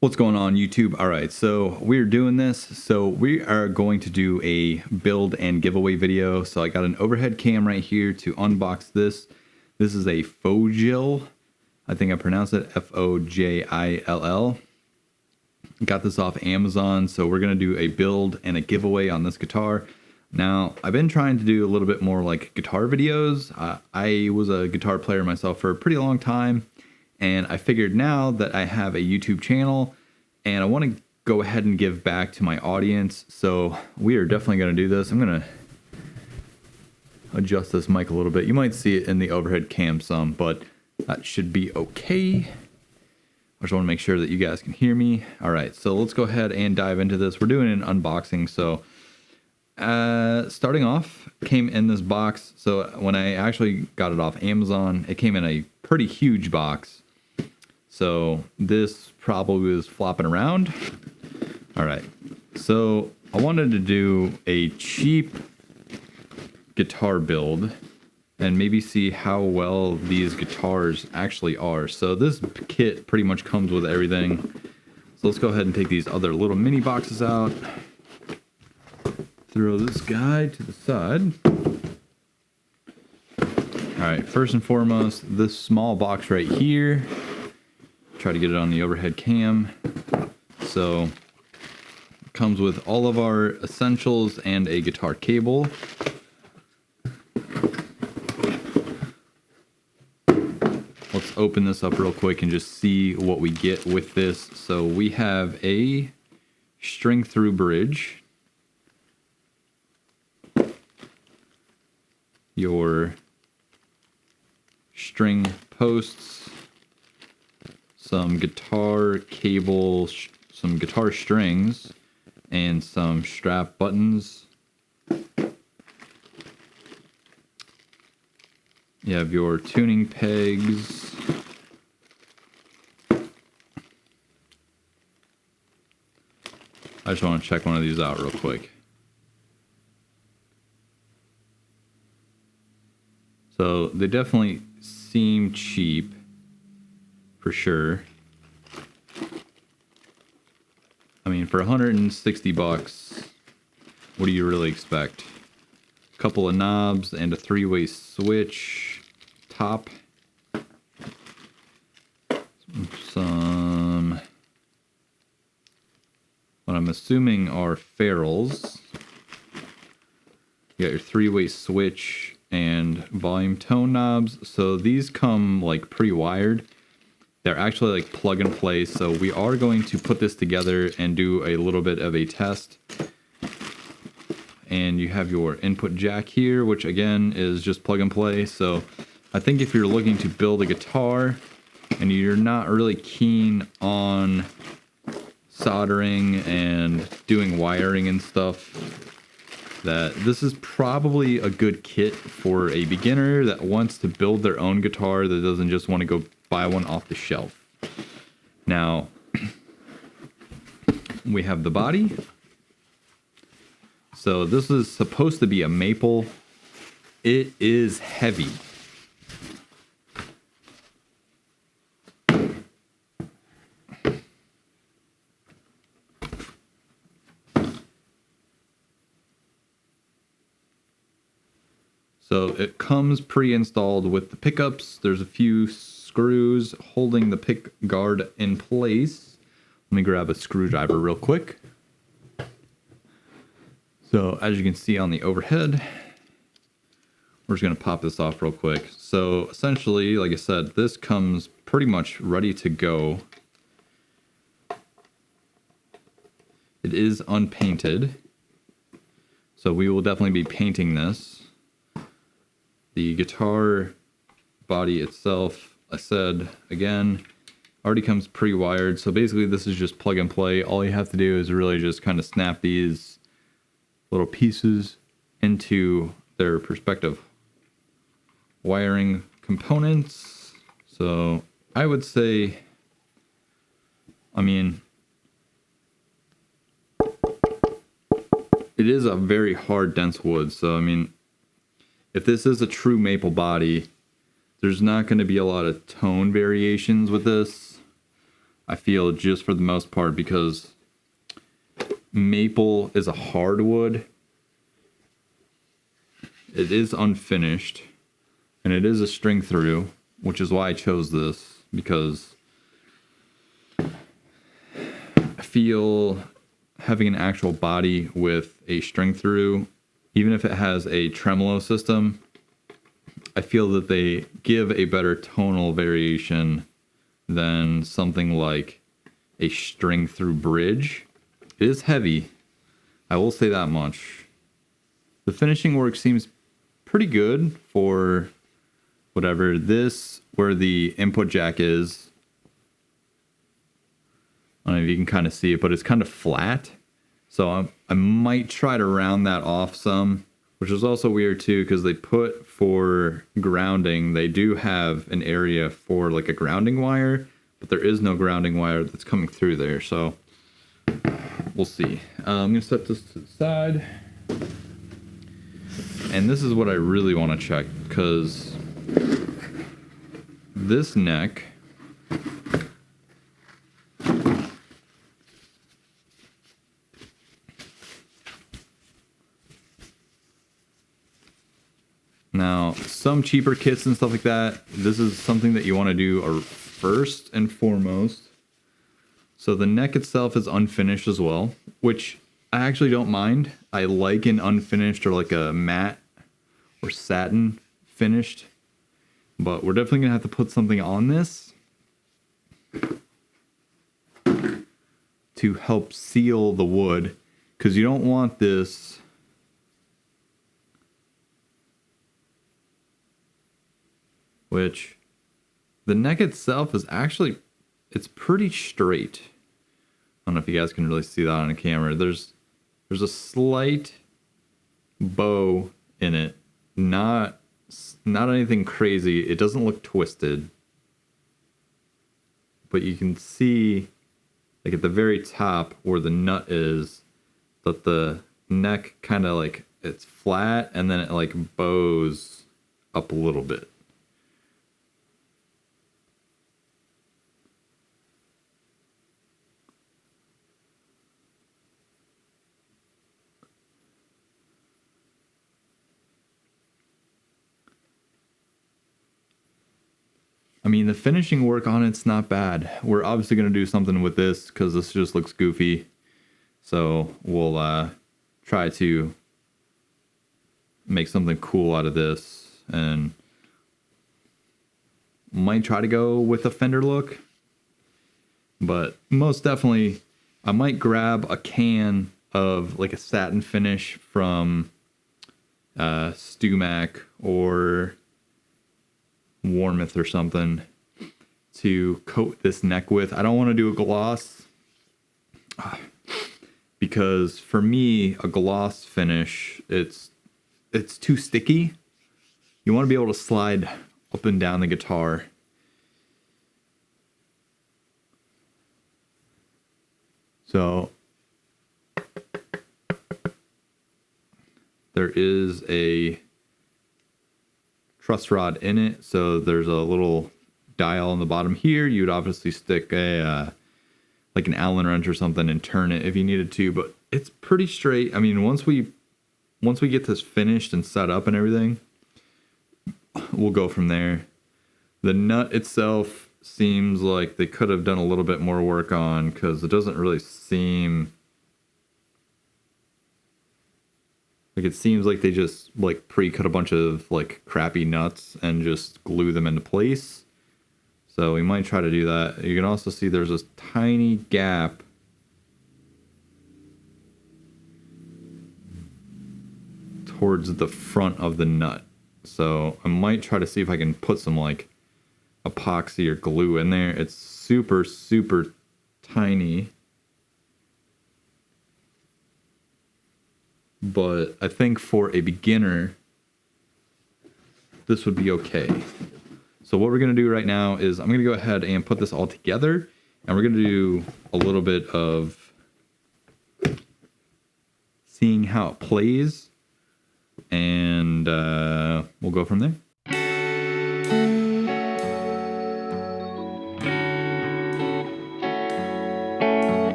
What's going on, YouTube? All right, so we're doing this. So we are going to do a build and giveaway video. So I got an overhead cam right here to unbox this. This is a Fojill. I think I pronounced it Fojill. Got this off Amazon. So we're going to do a build and a giveaway on this guitar. Now, I've been trying to do a little bit more like guitar videos. I was a guitar player myself for a pretty long time. And I figured now that I have a YouTube channel and I want to go ahead and give back to my audience. So we are definitely going to do this. I'm going to adjust this mic a little bit. You might see it in the overhead cam some, but that should be okay. I just want to make sure that you guys can hear me. All right, so let's go ahead and dive into this. We're doing an unboxing. So starting off, came in this box. So when I actually got it off Amazon, it came in a pretty huge box. So this probably was flopping around. All right, so I wanted to do a cheap guitar build and maybe see how well these guitars actually are. So this kit pretty much comes with everything. So let's go ahead and take these other little mini boxes out. Throw this guy to the side. All right, first and foremost, this small box right here. Try to get it on the overhead cam. So it comes with all of our essentials and a guitar cable. Let's open this up real quick and just see what we get with this. So we have a string through bridge, your string posts, some guitar cables, some guitar strings, and some strap buttons. You have your tuning pegs. I just want to check one of these out real quick. So they definitely seem cheap, for sure. I mean, for 160 bucks, what do you really expect? A couple of knobs and a three-way switch top. Some, what I'm assuming are ferrules. You got your three-way switch and volume tone knobs. So these come like pre-wired. They're actually like plug and play. So we are going to put this together and do a little bit of a test. And you have your input jack here, which again is just plug and play. So I think if you're looking to build a guitar and you're not really keen on soldering and doing wiring and stuff, that this is probably a good kit for a beginner that wants to build their own guitar, that doesn't just want to go buy one off the shelf. Now, we have the body. So this is supposed to be a maple. It is heavy. So it comes pre-installed with the pickups. There's a few screws holding the pick guard in place. Let me grab a screwdriver real quick. So as you can see on the overhead, we're just going to pop this off real quick. So essentially, like I said, this comes pretty much ready to go. It is unpainted, so we will definitely be painting this. The guitar body itself, I said, again, already comes pre-wired. So basically this is just plug and play. All you have to do is really just kind of snap these little pieces into their respective wiring components. So I would say, I mean, it is a very hard, dense wood. So, I mean, if this is a true maple body, there's not going to be a lot of tone variations with this. I feel, just for the most part, because maple is a hardwood. It is unfinished, and it is a string through, which is why I chose this, because I feel having an actual body with a string through, even if it has a tremolo system, I feel that they give a better tonal variation than something like a string through bridge. It is heavy, I will say that much. The finishing work seems pretty good for whatever. This, where the input jack is, I don't know if you can kind of see it, but it's kind of flat. So I might try to round that off some, which is also weird too, because they put, for grounding, they do have an area for like a grounding wire, but there is no grounding wire that's coming through there. So we'll see. I'm going to set this to the side. And this is what I really want to check, because this neck now, some cheaper kits and stuff like that, this is something that you want to do first and foremost. So the neck itself is unfinished as well, which I actually don't mind. I like an unfinished or like a matte or satin finished, but we're definitely gonna have to put something on this to help seal the wood, because you don't want this which the neck itself is actually, it's pretty straight. I don't know if you guys can really see that on a camera. There's a slight bow in it, not anything crazy. It doesn't look twisted, but you can see, like at the very top where the nut is, that the neck kind of like, it's flat and then it like bows up a little bit. I mean, the finishing work on it's not bad. We're obviously going to do something with this because this just looks goofy. So we'll try to make something cool out of this, and might try to go with a fender look. But most definitely, I might grab a can of like a satin finish from StewMac or Warmouth or something to coat this neck with. I don't want to do a gloss because for me, a gloss finish, it's too sticky. You want to be able to slide up and down the guitar. So there is a truss rod in it, so there's a little dial on the bottom here. You'd obviously stick a like an Allen wrench or something and turn it if you needed to, but it's pretty straight. I mean, once we get this finished and set up and everything, we'll go from there. The nut itself seems like they could have done a little bit more work on, because it doesn't really seem like, it seems like they just like pre-cut a bunch of like crappy nuts and just glue them into place. So we might try to do that. You can also see there's this tiny gap towards the front of the nut. So I might try to see if I can put some like epoxy or glue in there. It's super, super tiny, but I think for a beginner, this would be okay. So what we're going to do right now is I'm going to go ahead and put this all together, and we're going to do a little bit of seeing how it plays, and we'll go from there.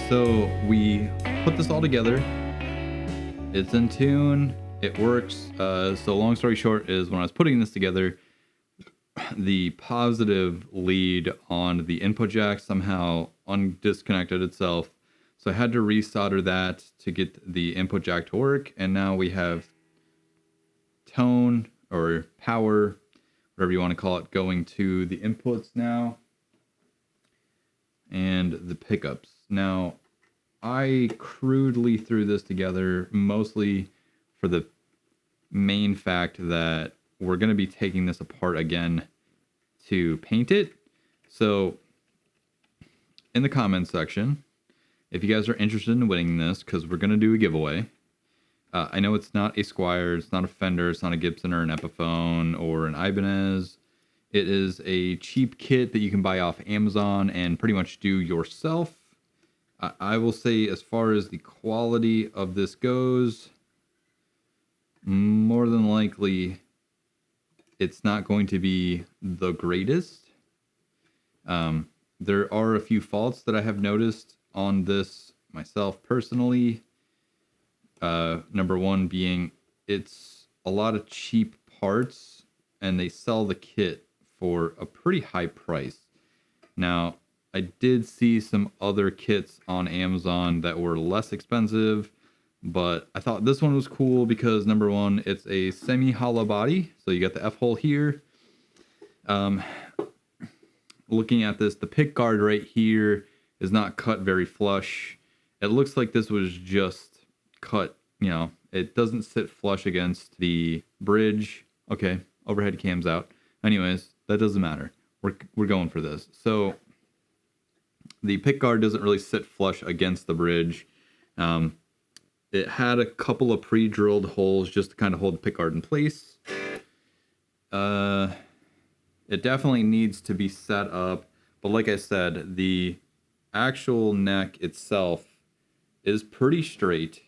so we put this all together. It's in tune. It works. So long story short is when I was putting this together, the positive lead on the input jack somehow disconnected itself. So I had to resolder that to get the input jack to work. And now we have tone or power, whatever you want to call it, going to the inputs now. And the pickups. Now, I crudely threw this together mostly for the main fact that we're going to be taking this apart again to paint it. So in the comments section, if you guys are interested in winning this, because we're going to do a giveaway. I know it's not a Squier, it's not a Fender, it's not a Gibson or an Epiphone or an Ibanez. It is a cheap kit that you can buy off Amazon and pretty much do yourself. I will say, as far as the quality of this goes, more than likely, it's not going to be the greatest. There are a few faults that I have noticed on this myself personally. Number one being it's a lot of cheap parts and they sell the kit for a pretty high price. Now, I did see some other kits on Amazon that were less expensive, but I thought this one was cool because number one, it's a semi-hollow body. So you got the F-hole here. Looking at this, the pick guard right here is not cut very flush. It looks like this was just cut, you know, it doesn't sit flush against the bridge. Okay, overhead cam's out. Anyways, that doesn't matter. We're going for this. So the pick guard doesn't really sit flush against the bridge. It had a couple of pre-drilled holes just to kind of hold the pick guard in place. It definitely needs to be set up, but like I said, the actual neck itself is pretty straight.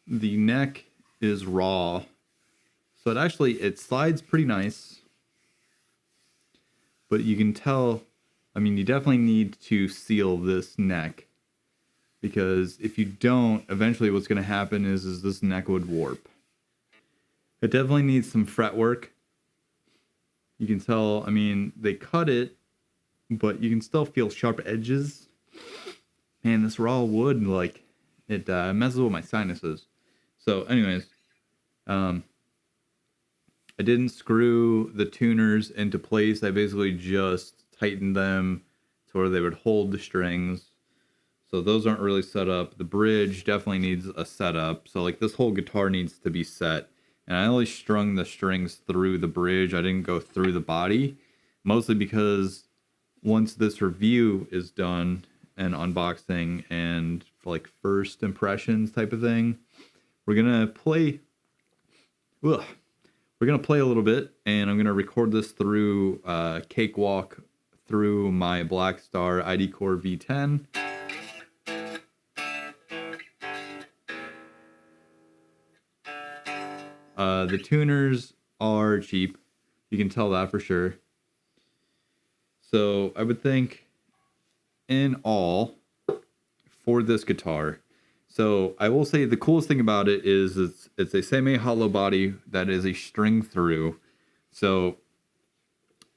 The neck is raw, so it slides pretty nice, but you can tell, I mean, you definitely need to seal this neck, because if you don't, eventually what's going to happen is this neck would warp. It definitely needs some fretwork. You can tell, I mean, they cut it, but you can still feel sharp edges. Man, this raw wood, like, it messes with my sinuses. So anyways, I didn't screw the tuners into place. I basically just tightened them to where they would hold the strings. So those aren't really set up. The bridge definitely needs a setup. So like this whole guitar needs to be set. And I only strung the strings through the bridge. I didn't go through the body. Mostly because once this review is done and unboxing and for like first impressions type of thing, we're gonna play a little bit, and I'm gonna record this through Cakewalk through my Blackstar ID Core V10. The tuners are cheap. You can tell that for sure. So I would think in all for this guitar, so I will say the coolest thing about it is it's a semi-hollow body that is a string through. So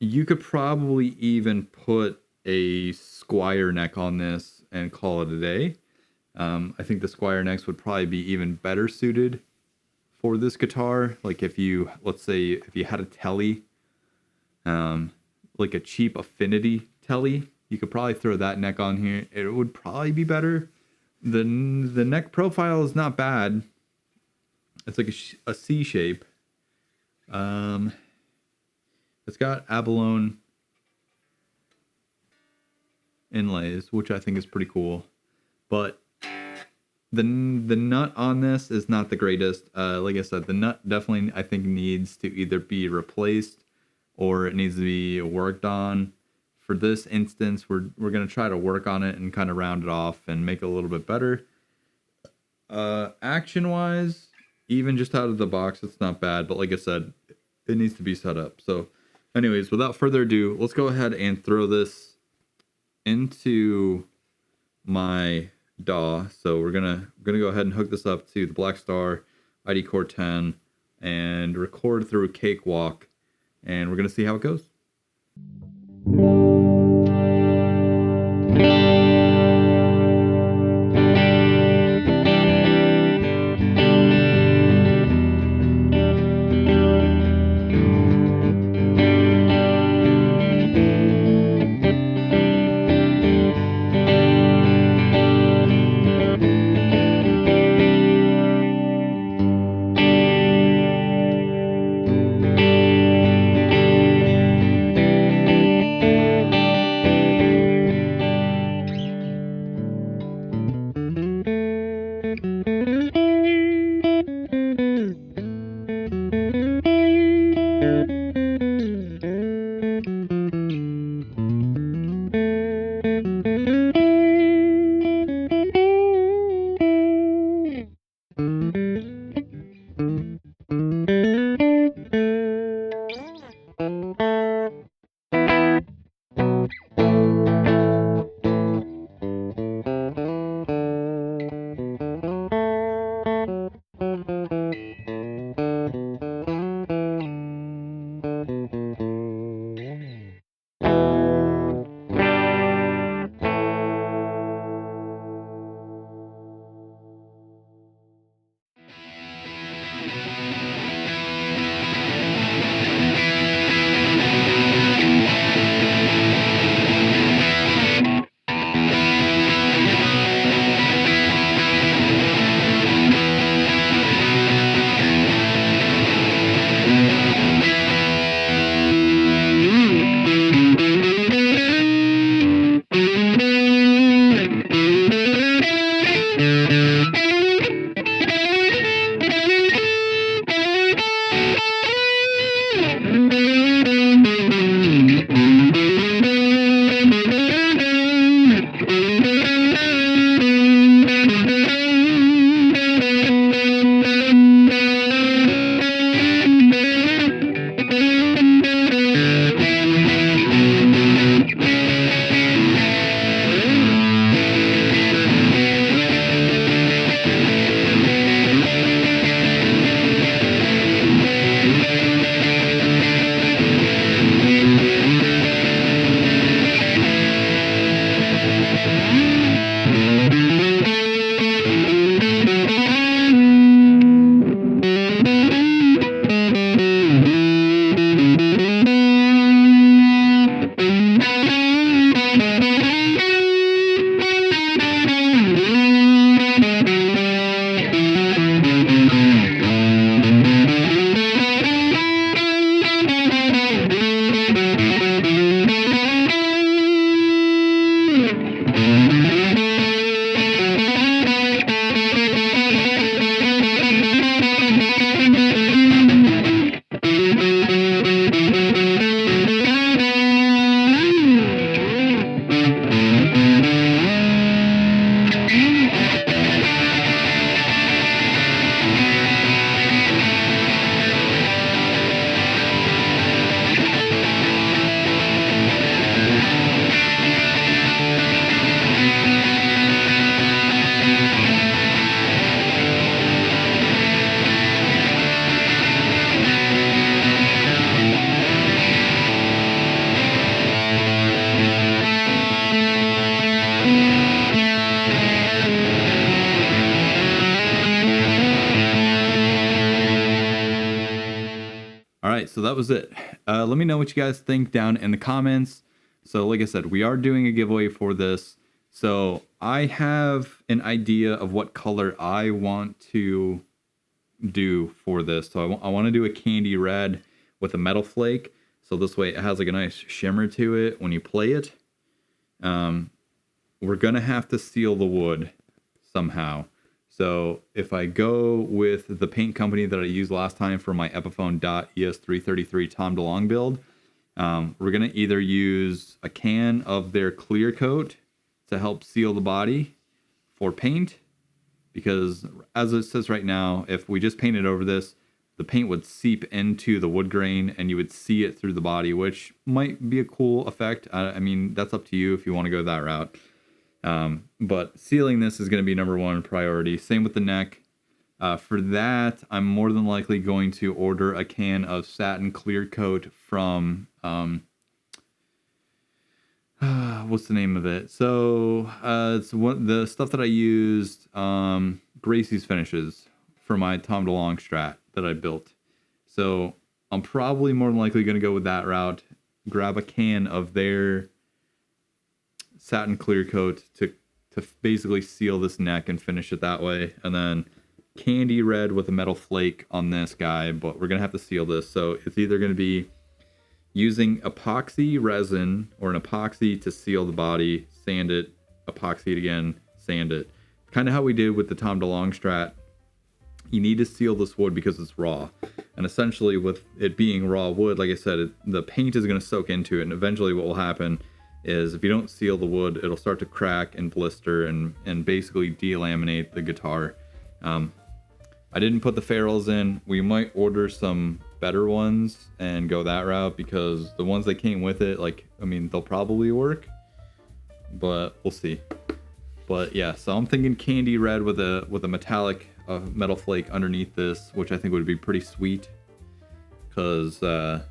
you could probably even put a Squier neck on this and call it a day. I think the Squier necks would probably be even better suited for this guitar. Like if you, let's say if you had a Tele, like a cheap Affinity Tele, you could probably throw that neck on here. It would probably be better. The neck profile is not bad. It's like a C shape. It's got abalone inlays, which I think is pretty cool. But the nut on this is not the greatest. Like I said, the nut definitely I think needs to either be replaced or it needs to be worked on for this instance, we're going to try to work on it and kind of round it off and make it a little bit better. Action wise, even just out of the box, it's not bad, but like I said, it needs to be set up. So anyways, without further ado, let's go ahead and throw this into my DAW. So we're gonna go ahead and hook this up to the Blackstar ID Core 10 and record through a Cakewalk, and we're gonna see how it goes. All right, so that was it. Let me know what you guys think down in the comments. So like I said, we are doing a giveaway for this. So I have an idea of what color I want to do for this. So I want to do a candy red with a metal flake. So this way it has like a nice shimmer to it when you play it. We're going to have to seal the wood somehow. So if I go with the paint company that I used last time for my Epiphone EOS R5 Tom DeLonge build, We're going to either use a can of their clear coat to help seal the body for paint, because as it says right now, if we just painted over this, the paint would seep into the wood grain and you would see it through the body, which might be a cool effect. I mean, that's up to you if you want to go that route. But sealing this is going to be number one priority. Same with the neck. For that, I'm more than likely going to order a can of satin clear coat from, what's the name of it? So, it's the stuff that I used, Gracie's Finishes for my Tom DeLonge Strat that I built. So I'm probably more than likely going to go with that route. Grab a can of their satin clear coat to basically seal this neck and finish it that way. And then candy red with a metal flake on this guy, but we're going to have to seal this. So it's either going to be using epoxy resin or an epoxy to seal the body, sand it, epoxy it again, sand it. Kind of how we did with the Tom DeLonge Strat. You need to seal this wood because it's raw. And essentially with it being raw wood, like I said, the paint is going to soak into it. And eventually what will happen is if you don't seal the wood, it'll start to crack and blister and basically delaminate the guitar. I didn't put the ferrules in. We might order some better ones and go that route, because the ones that came with it, like, I mean, they'll probably work, but we'll see. But yeah, so I'm thinking candy red with a metallic metal flake underneath this, which I think would be pretty sweet, because I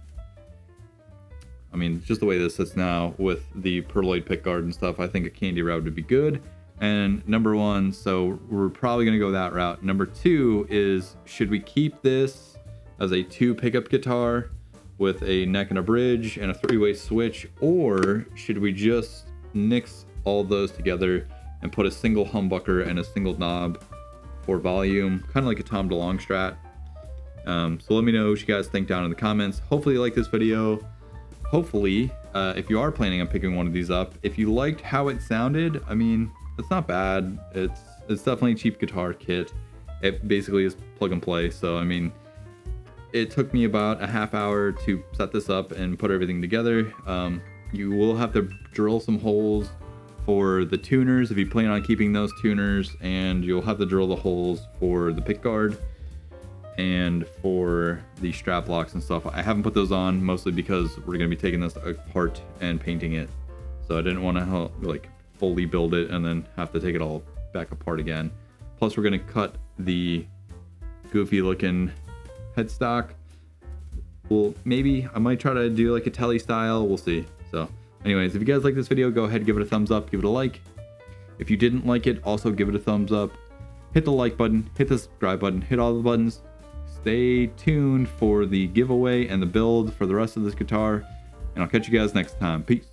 mean, just the way this sits now with the perloid pickguard and stuff, I think a candy red would be good. And number one, so we're probably going to go that route. Number two is, should we keep this as a 2 pickup guitar with a neck and a bridge and a 3-way switch, or should we just nix all those together and put a single humbucker and a single knob for volume, kind of like a Tom DeLonge Strat? So let me know what you guys think down in the comments. Hopefully you like this video. Hopefully, if you are planning on picking one of these up, if you liked how it sounded, I mean, it's not bad. It's definitely a cheap guitar kit. It basically is plug and play. So, I mean, it took me about a half hour to set this up and put everything together. You will have to drill some holes for the tuners if you plan on keeping those tuners, and you'll have to drill the holes for the pickguard and for the strap locks and stuff. I haven't put those on, mostly because we're going to be taking this apart and painting it. So I didn't want to like fully build it and then have to take it all back apart again. Plus we're going to cut the goofy looking headstock. Well, maybe I might try to do like a Tele style. We'll see. So anyways, if you guys like this video, go ahead, give it a thumbs up, give it a like. If you didn't like it, also give it a thumbs up. Hit the like button, hit the subscribe button, hit all the buttons. Stay tuned for the giveaway and the build for the rest of this guitar, and I'll catch you guys next time. Peace.